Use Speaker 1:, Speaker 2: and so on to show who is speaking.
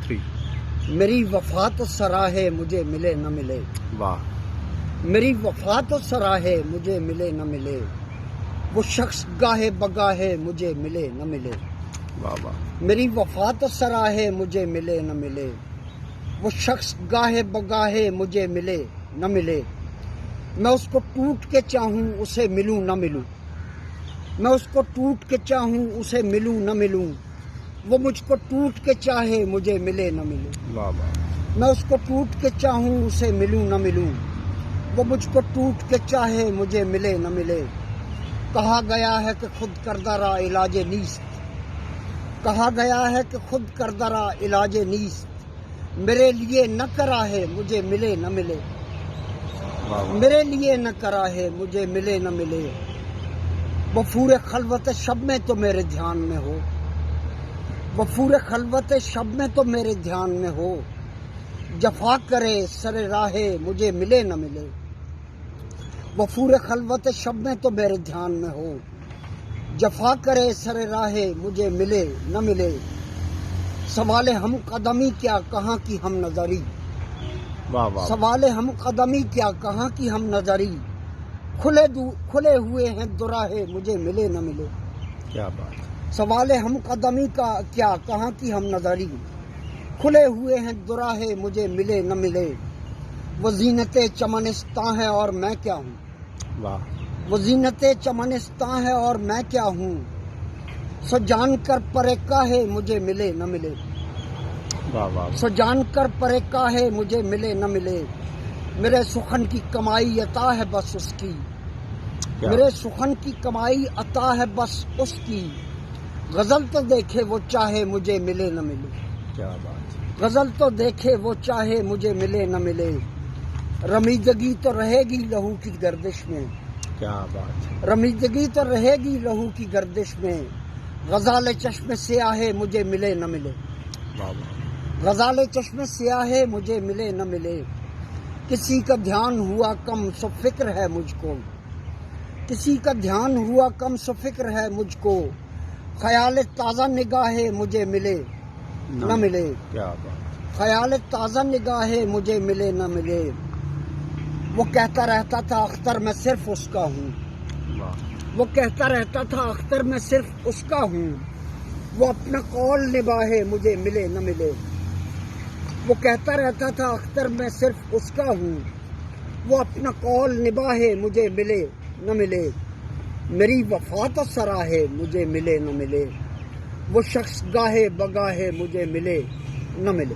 Speaker 1: 3
Speaker 2: میری وفا تو سراہے مجھے ملے نہ ملے،
Speaker 1: واہ
Speaker 2: میری وفا تو سراہے مجھے ملے نہ ملے، وہ شخص گاہے بگاہے مجھے ملے نہ ملے،
Speaker 1: واہ واہ
Speaker 2: میری وفا تو سراہے مجھے ملے نہ ملے، وہ شخص گاہے بگاہے مجھے ملے نہ ملے، میں اس کو ٹوٹ کے چاہوں اسے ملوں نہ ملوں، میں اس کو ٹوٹ کے چاہوں اسے ملوں نہ ملوں، وہ مجھ کو ٹوٹ کے چاہے مجھے ملے نہ ملے،
Speaker 1: واہ واہ
Speaker 2: میں اس کو ٹوٹ کے چاہوں اسے ملوں نہ ملوں، وہ مجھ کو ٹوٹ کے چاہے مجھے ملے نہ ملے، کہا گیا ہے کہ خود کردہ را علاج نیست، کہا گیا ہے کہ خود کردہ را علاج نیست، میرے لیے نہ کرا ہے مجھے ملے نہ ملے،
Speaker 1: واہ واہ
Speaker 2: میرے لیے نہ کرا ہے مجھے ملے نہ ملے، وفور خلوت شب میں تو میرے دھیان میں ہو، وفور خلوت شب میں تو میرے دھیان میں ہو، جفا کرے سر راہے مجھے ملے نہ ملے، وفور خلوت شب میں تو میرے دھیان میں ہو، جفا کرے سر راہے مجھے ملے نہ ملے، سوال ہم قدمی کیا کہاں کی ہم نظری،
Speaker 1: واہ واہ
Speaker 2: سوال ہم قدمی کیا کہاں کی ہم نظری، کھلے ہوئے ہیں دوراہے مجھے ملے نہ ملے،
Speaker 1: کیا بات ہے
Speaker 2: سوال ہم قدمی کا کیا کہاں کی ہم نظری، کھلے ہوئے ہیں دوراہے مجھے ملے نہ ملے، وہ زینت چمنستاں ہے اور میں کیا ہوں،
Speaker 1: واہ
Speaker 2: وہ زینت چمنستاں ہے اور میں کیا ہوں، سو جان کر پرے کاہے مجھے ملے نہ ملے،
Speaker 1: واہ واہ
Speaker 2: سو جان کر پرے کاہے مجھے ملے نہ ملے، میرے سخن کی کمائی عطا ہے بس اس کی،
Speaker 1: کیا
Speaker 2: میرے سخن کی کمائی عطا ہے بس اس کی، غزل تو دیکھے وہ چاہے مجھے ملے نہ ملے،
Speaker 1: کیا بات ہے
Speaker 2: غزل تو دیکھے وہ چاہے مجھے ملے نہ ملے، رمیدگی تو رہے گی لہو کی گردش میں،
Speaker 1: کیا بات ہے
Speaker 2: رمیدگی تو رہے گی لہو کی گردش میں، غزال چشم سیاہے مجھے ملے نہ ملے،
Speaker 1: واہ واہ
Speaker 2: غزال چشم سیاہے مجھے ملے نہ ملے، کسی کا دھیان ہوا کم سو فکر ہے مجھ کو، کسی کا دھیان ہوا کم سو فکر ہے مجھ کو، خیال تازہ نگاہے مجھے ملے نہ ملے،
Speaker 1: کیا بات
Speaker 2: خیال تازہ نگاہے مجھے ملے نہ ملے، وہ کہتا رہتا تھا اختر میں صرف اس کا ہوں،
Speaker 1: واہ
Speaker 2: وہ کہتا رہتا تھا اختر میں صرف اس کا ہوں، وہ اپنا قول نباہے مجھے ملے نہ ملے، وہ کہتا رہتا تھا اختر میں صرف اس کا ہوں، وہ اپنا قول نباہے مجھے ملے نہ ملے، میری وفا تو سراہے مجھے ملے نہ ملے، وہ شخص گاہے بگاہے مجھے ملے نہ ملے۔